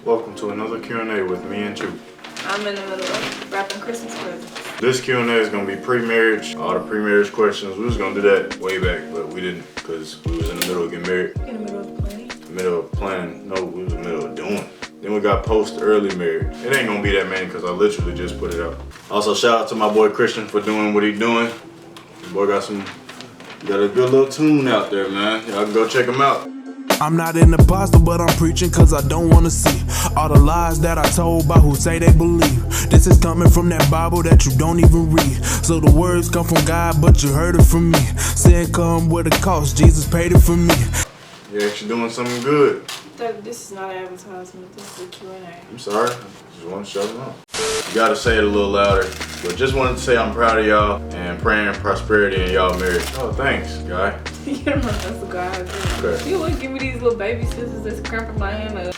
Welcome to another Q&A with me and Chu. I'm in the middle of wrapping Christmas presents. This Q&A is going to be pre-marriage, all the pre-marriage questions. We was going to do that way back, but we didn't because we was in the middle of getting married. In the middle of planning? Middle of planning. No, we was in the middle of doing. Then we got post early married. It ain't going to be that many because I literally just put it out. Also, shout out to my boy Christian for doing what he doing. The boy got a good little tune out there, man. Y'all can go check him out. I'm not an apostle, but I'm preaching cause I don't wanna see all the lies that I told by who say they believe. This is coming from that Bible that you don't even read. So the words come from God, but you heard it from me. Sin come with a cost, Jesus paid it for me. You're actually doing something good. This is not an advertisement, this is a Q&A. I'm sorry, I just want to shout them out. You gotta say it a little louder, but just wanted to say I'm proud of y'all and praying prosperity in y'all marriage. Oh, thanks, guy. You don't know that's a guy. Okay. You wouldn't give me these little baby scissors that's cramping my hand up.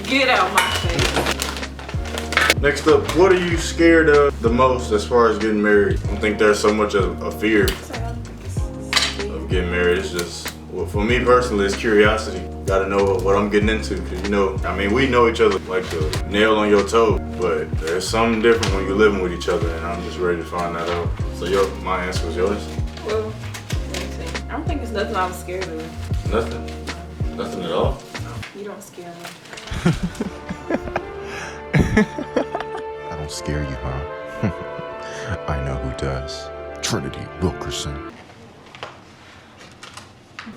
Get out my face. Next up, what are you scared of the most as far as getting married? I don't think there's so much of a fear of getting married. It's just, well, for me personally, it's curiosity. Gotta know what I'm getting into, cause you know, I mean, we know each other like the nail on your toe, but there's something different when you're living with each other, and I'm just ready to find that out. So my answer was yours? Well, let me see. I don't think it's nothing I'm scared of. Nothing? Nothing at all? No, you don't scare me. I don't scare you, huh? I know who does. Trinity Wilkerson.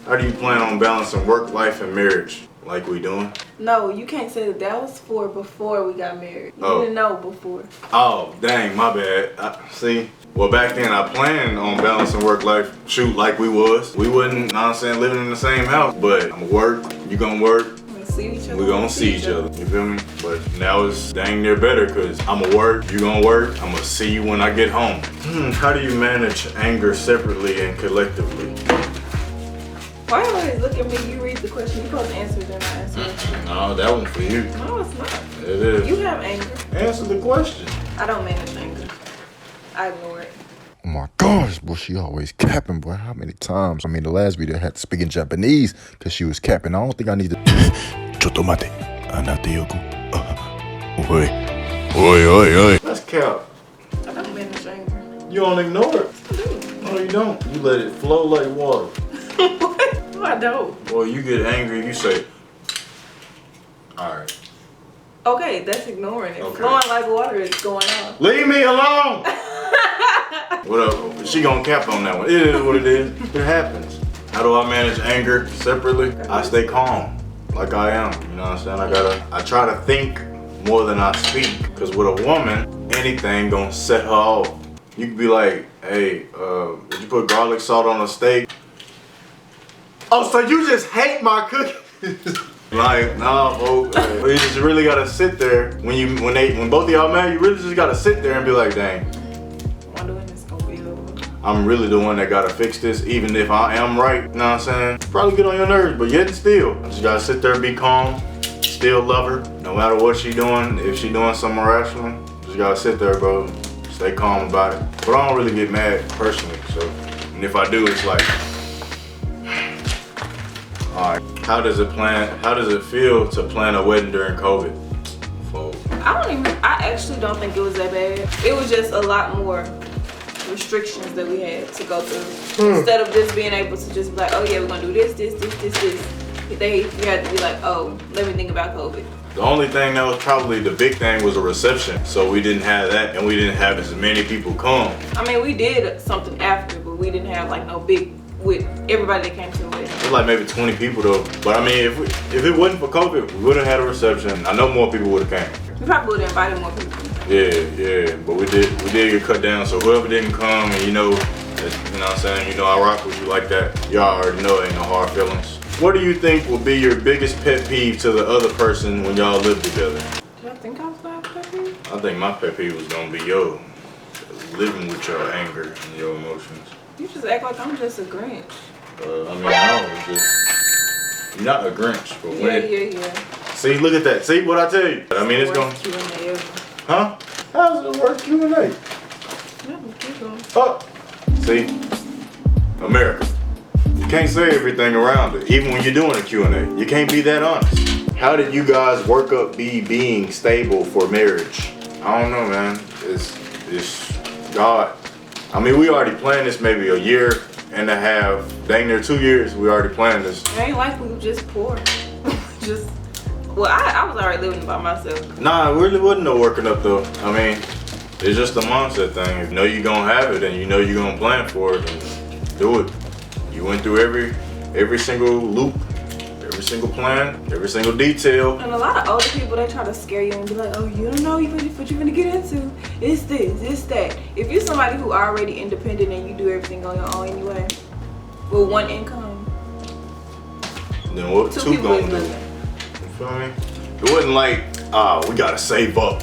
How do you plan on balancing work, life, and marriage like we doing? No, you can't say that. That was for before we got married. You didn't know before. Oh, dang, my bad. See? Well, back then I planned on balancing work, life, shoot, like we was. We wasn't, you know what I'm saying, living in the same house, but I'm gonna work, you gonna work. We're gonna see each other, you feel me? But now it's dang near better because I'm gonna work, you gonna work, I'm gonna see you when I get home. How do you manage anger separately and collectively? Why you always look at me? You read the question. You're supposed to answer it, then I answer it. No, that one's for you. No, it's not. It is. You have anger. Answer the question. I don't manage anger. I ignore it. Oh my gosh, boy, she always capping, boy. How many times? I mean, the last video I had to speak in Japanese because she was capping. I don't think I need to. Chotomate. Anate yoku. Oi. Oi, oi, oi. That's cap. I don't manage anger. You don't ignore it. I do. No, you don't. You let it flow like water. What? No, I don't. Boy, you get angry, you say, alright. Okay, that's ignoring it. Okay. Flowing like water is going on. Leave me alone! What up? She gonna cap on that one. It is what it is. It happens. How do I manage anger separately? I stay calm, like I am. You know what I'm saying? I try to think more than I speak. Cause with a woman, anything gonna set her off. You could be like, hey, would you put garlic salt on a steak? Oh, so you just hate my cookies? Like, nah, folks. You just really gotta sit there when both of y'all mad. You really just gotta sit there and be like, dang. I'm doing this gonna be over. I'm really the one that gotta fix this, even if I am right. You know what I'm saying? Probably get on your nerves, but yet and still, I just gotta sit there and be calm. Still love her, no matter what she doing. If she doing something irrational, just gotta sit there, bro. Stay calm about it. But I don't really get mad personally, so. And if I do, it's like. Alright, how does it feel to plan a wedding during COVID? I actually don't think it was that bad. It was just a lot more restrictions that we had to go through. Instead of just being able to just be like, oh yeah, we're gonna do this. You had to be like, oh, let me think about COVID. The only thing that was probably the big thing was a reception. So we didn't have that, and we didn't have as many people come. I mean, we did something after, but we didn't have like no big with everybody that came to the wedding. It was like maybe 20 people though. But I mean, if it wasn't for COVID, we would have had a reception. I know more people would have came. We probably would have invited more people. Yeah, but we did get cut down. So whoever didn't come, and you know what I'm saying, you know I rock with you like that. Y'all already know ain't no hard feelings. What do you think will be your biggest pet peeve to the other person when y'all live together? Did I think I was gonna have a pet peeve? I think my pet peeve was gonna be living with your anger and your emotions. You just act like I'm just a Grinch. I mean, I was just, you're not a Grinch, but Yeah. See, look at that. See what I tell you? I mean, it's going to... Q&A ever. Huh? How's it work Q&A? No, keep going. Oh. See? America. can't say everything around it, even when you're doing a Q&A. You can't be that honest. How did you guys work up being stable for marriage? I don't know, man. It's God. I mean, we already planned this maybe a year and a half, dang near 2 years. We already planned this. It ain't like we were just poor. Well, I was already living by myself. Nah, it really wasn't no working up though. I mean, it's just a mindset thing. If you know you're gonna have it and you know you're gonna plan for it, then do it. You went through every single loop, every single plan, every single detail. And a lot of older people, they try to scare you and be like, oh, you don't know what you're gonna get into. It's this, it's that. If you're somebody who already independent and you do everything on your own anyway, with one income, then what two gonna do? You feel me? It wasn't like, we gotta save up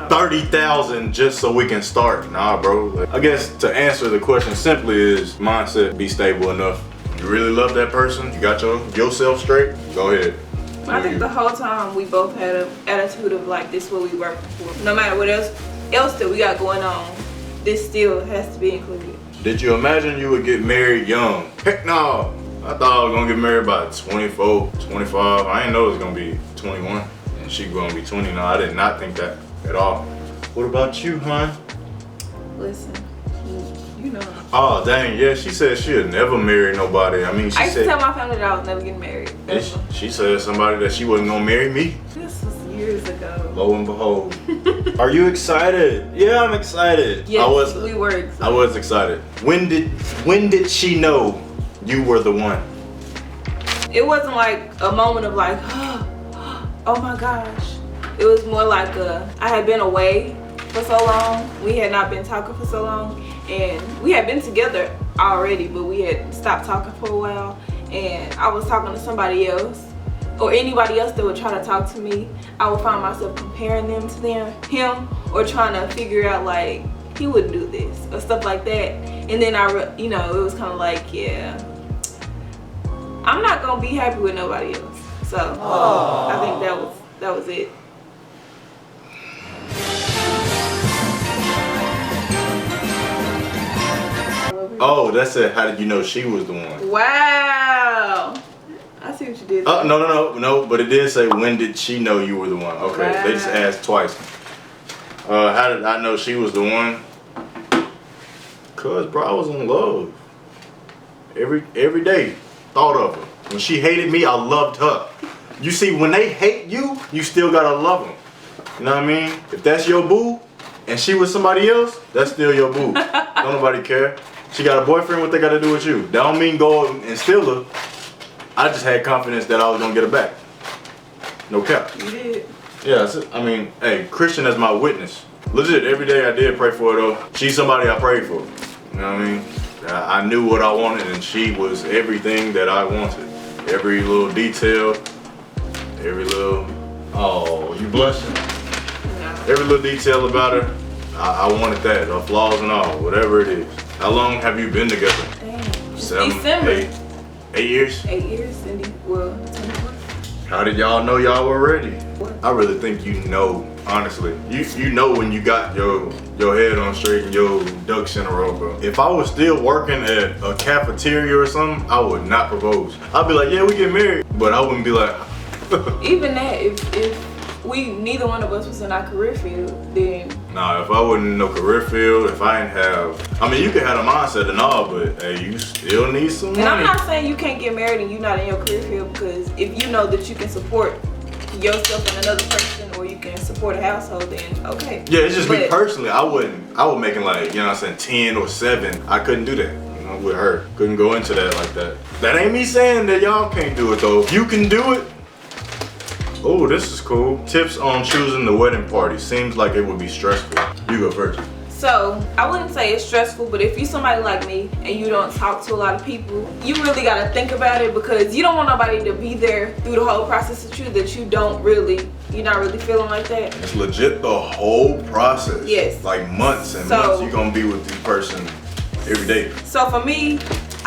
30,000 just so we can start. Nah, bro. Like, I guess to answer the question simply is mindset, be stable enough. You really love that person, you got yourself straight, go ahead. I think the whole time we both had an attitude of like, this is what we working for. No matter what else that we got going on, this still has to be included. Did you imagine you would get married young? Heck no. I thought I was gonna get married by 24, 25. I didn't know it was gonna be 21 and she gonna be 20 now. I did not think that at all. What about you, hon? Listen, you know. Oh, dang, yeah, she said she'd never marry nobody. I mean, I used to tell my family that I was never getting married. She said somebody that she wasn't gonna marry me. This was years ago. Lo and behold. Are you excited? Yeah, I'm excited. Yes, we were excited. I was excited. When did she know you were the one? It wasn't like a moment of like, oh my gosh. It was more like I had been away for so long. We had not been talking for so long. And we had been together already, but we had stopped talking for a while. And I was talking to somebody else, or anybody else that would try to talk to me. I would find myself comparing them to him, or trying to figure out like, he wouldn't do this, or stuff like that. And then it was kind of like, yeah, I'm not gonna be happy with nobody else. So I think that was it. Oh, that's it. How did you know she was the one? Wow. I see what you did. Oh, no. But it did say, when did she know you were the one? Okay, wow. They just asked twice. How did I know she was the one? Cause bro, I was in love. Every day, thought of her. When she hated me, I loved her. You see, when they hate you, you still gotta love them. You know what I mean? If that's your boo, and she was somebody else, that's still your boo. Don't nobody care. She got a boyfriend, what they gotta do with you? That don't mean go and steal her. I just had confidence that I was gonna get her back. No cap. You did. Yeah, I mean, hey, Christian as my witness. Legit, every day I did pray for her though. She's somebody I prayed for. You know what I mean? I knew what I wanted and she was everything that I wanted. Every little detail, every little, oh, you blushing? No. Every little detail about her, I wanted that, her flaws and all, whatever it is. How long have you been together? Damn. 7, December. 8 years? 8 years, Cindy. Well, 24. How did y'all know y'all were ready? What? I really think you know, honestly. You know when you got your head on straight and your ducks in a row, bro. If I was still working at a cafeteria or something, I would not propose. I'd be like, yeah, we get married. But I wouldn't be like, even that, if neither one of us was in our career field, then. Nah, if I wasn't in no career field, if I didn't have, I mean, you can have a mindset and all, but hey, you still need some money. And I'm not saying you can't get married and you're not in your career field, because if you know that you can support yourself and another person, or you can support a household, then okay. Yeah, it's just me personally. I was making like, you know what I'm saying, 10 or 7. I couldn't do that, you know, with her. Couldn't go into that like that. That ain't me saying that y'all can't do it though. If you can do it. Oh, this is cool. Tips on choosing the wedding party. Seems like it would be stressful. You go first. So, I wouldn't say it's stressful, but if you're somebody like me and you don't talk to a lot of people, you really gotta think about it, because you don't want nobody to be there through the whole process with you that you're not really feeling like that. It's legit the whole process. Yes. Like months and months you're gonna be with this person every day. So for me,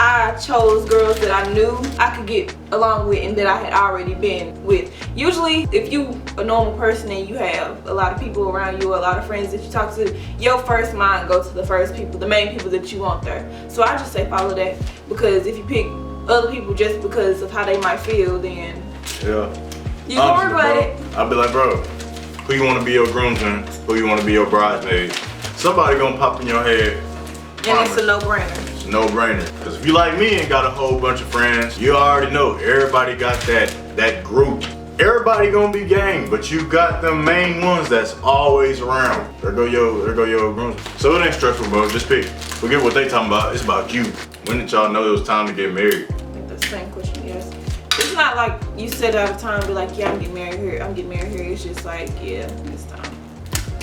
I chose girls that I knew I could get along with and that I had already been with. Usually, if you a normal person and you have a lot of people around you, a lot of friends that you talk to, your first mind goes to the first people, the main people that you want there. So I just say follow that, because if you pick other people just because of how they might feel, then Yeah. you gonna regret it. I'll be like, bro, who you want to be your groomsman? Who you want to be your bridesmaid? Somebody gonna pop in your head. And it's a no-brainer. It's a no-brainer. Because if you like me and got a whole bunch of friends, you already know everybody got that group. Everybody gonna be gang, but you got the main ones that's always around. There go your groomsman. So it ain't stressful, bro. Just pick. Forget what they talking about. It's about you. When did y'all know it was time to get married? I think that's the same question, yes. It's not like you set out of time, be like, yeah, I'm getting married here. I'm getting married here. It's just like, yeah, it's time.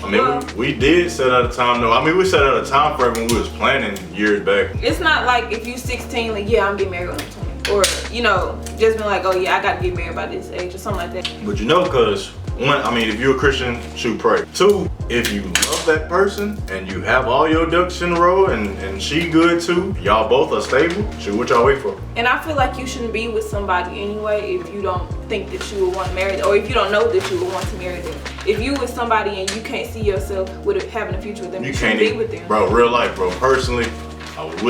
I mean, we did set out a time though. I mean, we set out a time frame when we was planning years back. It's not like if you 16, like, yeah, I'm getting married when I'm 20. Or, you know, just been like, oh yeah, I gotta get married by this age or something like that. But you know, cause one, I mean, if you're a Christian, shoot, pray. Two, if you love that person and you have all your ducks in a row and she good too, y'all both are stable, shoot, what y'all wait for? And I feel like you shouldn't be with somebody anyway if you don't think that you would want to marry them, or if you don't know that you would want to marry them. If you with somebody and you can't see yourself with having a future with them, you shouldn't be with them. Bro, real life, bro. Personally, I was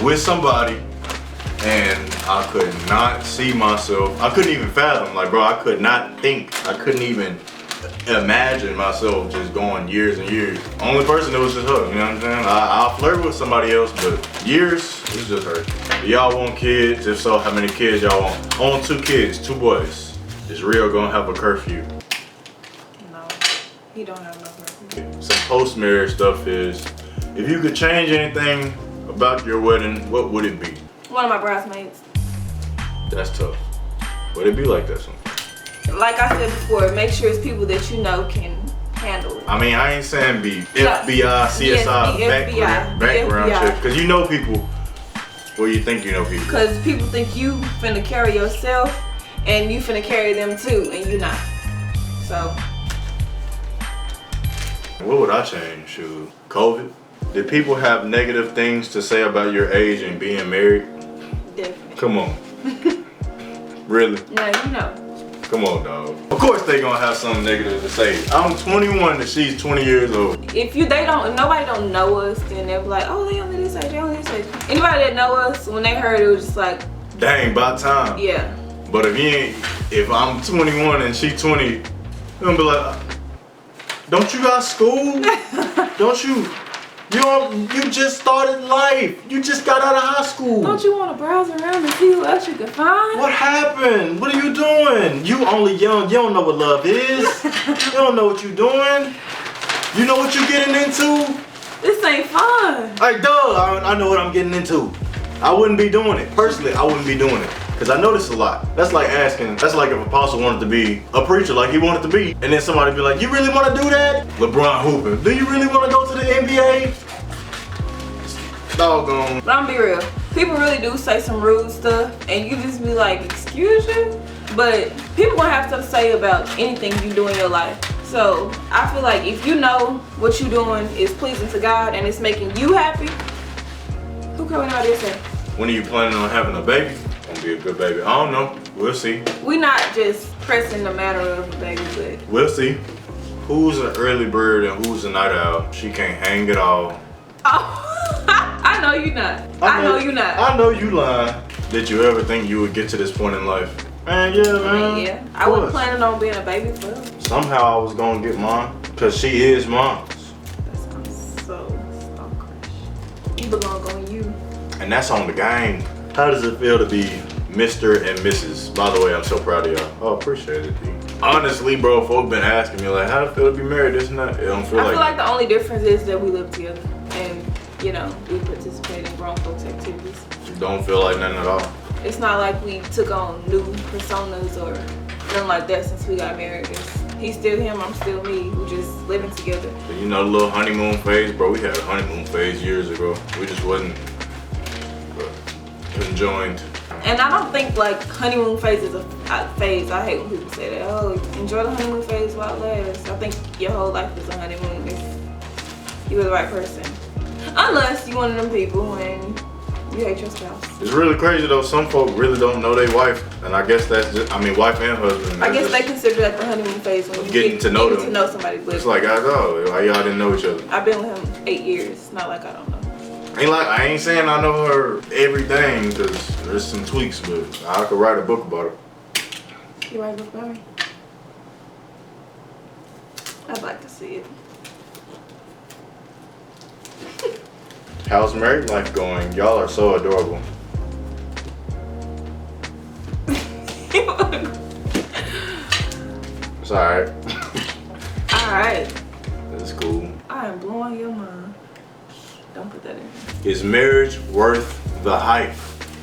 with somebody and I could not see myself. I couldn't even fathom. Like, bro, I could not think. I couldn't even imagine myself just going years and years. Only person that was just her, you know what I'm saying? I'll flirt with somebody else, but years, it's just her. Do y'all want kids? If so, how many kids y'all want? I want 2 kids, 2 boys. Is Rio gonna have a curfew? No, he don't have no curfew. Some post-marriage stuff is, if you could change anything about your wedding, what would it be? One of my bridesmaids. That's tough. Would it be like that sometimes? Like I said before, make sure it's people that you know can handle it. I mean, I ain't saying be FBI, CSI, Yes, background check. Because you know people, well, you think you know people. Because people think you finna carry yourself and you finna carry them too, and you not. So. What would I change? Shoot, COVID? Did people have negative things to say about your age and being married? Definitely. Come on. Really? No, you know. Come on, dog. Of course they gonna have something negative to say. I'm 21 and she's 20 years old. If nobody don't know us, then they'll be like, oh, they only this age, they only this age. Anybody that know us, when they heard it, was just like, dang, about time. yeah. But if I'm 21 and she 20, you're gonna be like, don't you got school? Don't you? You just started life. You just got out of high school. Don't you want to browse around and see who else you can find? What happened? What are you doing? You only young. You don't know what love is. You don't know what you're doing. You know what you're getting into? This ain't fun. Like, duh, I know what I'm getting into. I wouldn't be doing it. Personally, I wouldn't be doing it. Because I notice a lot. That's like if Apostle wanted to be a preacher like he wanted to be. And then somebody be like, you really want to do that? LeBron hooping. Do you really want to go to the NBA? Doggone. But I'm be real. People really do say some rude stuff. And you just be like, excuse you? But people gonna have stuff to say about anything you do in your life. So I feel like if you know what you're doing is pleasing to God and it's making you happy, who can anybody else say? When are you planning on having a baby? Gonna be a good baby. I don't know. We'll see. We not just pressing the matter of a baby, but we'll see. Who's an early bird and who's a night owl? She can't hang it all. Oh, I know you not. I know you not. I know you lying. Did you ever think you would get to this point in life? Man, yeah, man. I mean, yeah. I wasn't planning on being a baby for her. Somehow I was gonna get mine, cause she is mine. That sounds so Christian. You belong on you. And that's on the gang. How does it feel to be Mr. and Mrs.? By the way, I'm so proud of y'all. Oh, appreciate it, D. Honestly, bro, folk been asking me like, how does it feel to be married? This and that. It don't feel I feel like the only difference is that we live together and, you know, we participate in grown folks' activities. You don't feel like nothing at all. It's not like we took on new personas or nothing like that since we got married. He's still him, I'm still me. We're just living together. You know the little honeymoon phase, bro. We had a honeymoon phase years ago. We just wasn't enjoying. And I don't think like honeymoon phase is a phase. I hate when people say that. Oh, enjoy the honeymoon phase while it lasts. I think your whole life is a honeymoon if you were the right person. Unless you one of them people and you hate your spouse. It's really crazy though. Some folk really don't know their wife, and I guess that's just, I mean, wife and husband. I guess they consider that the honeymoon phase when you getting to know them. To know somebody. But it's like, I know, why y'all didn't know each other. I've been with him 8 years. It's not like I don't know. I ain't saying I know her everything, because there's some tweaks, but I could write a book about her. You write a book about me? I'd like to see it. How's married life going? Y'all are so adorable. It's alright. Alright. That's cool. I am blowing your mind. Don't put that in. Is marriage worth the hype?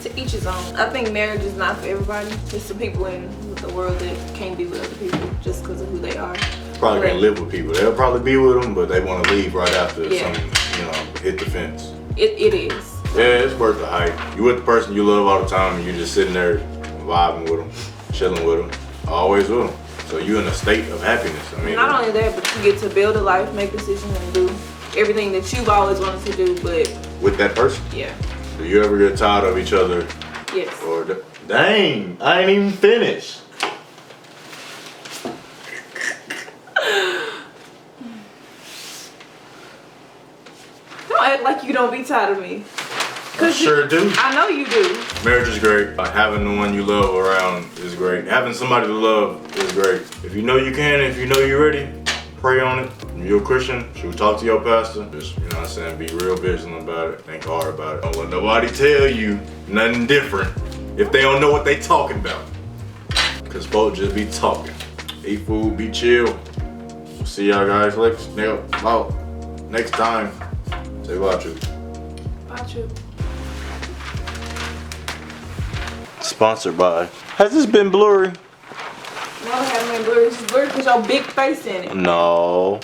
To each his own. I think marriage is not for everybody. There's some people in the world that can't be with other people just because of who they are. Probably can't live with people. They'll probably be with them, but they want to leave right after Yeah. something, hit the fence. It is. Yeah, it's worth the hype. You with the person you love all the time, and you're just sitting there vibing with them, chilling with them, always with them. So you're in a state of happiness. I mean, not only that, but you get to build a life, make decisions, and do everything that you've always wanted to do. But with that person. yeah. Do you ever get tired of each other? Yes. Or dang, I ain't even finished. Don't act like you don't be tired of me. I sure do. I know you do. Marriage is great. Having the one you love around is great. Having somebody to love is great. If you know you can, if you know you're ready, pray on it. If you're a Christian, should talk to your pastor. Just, be real vigilant about it. Think hard about it. Don't let nobody tell you nothing different if they don't know what they talking about. Because folks just be talking. Eat food, be chill. See y'all guys next time. Say bye, you. Bye, you. Sponsored by. Has this been blurry? No, it hasn't been blurry. It's blurry because your big face in it. No.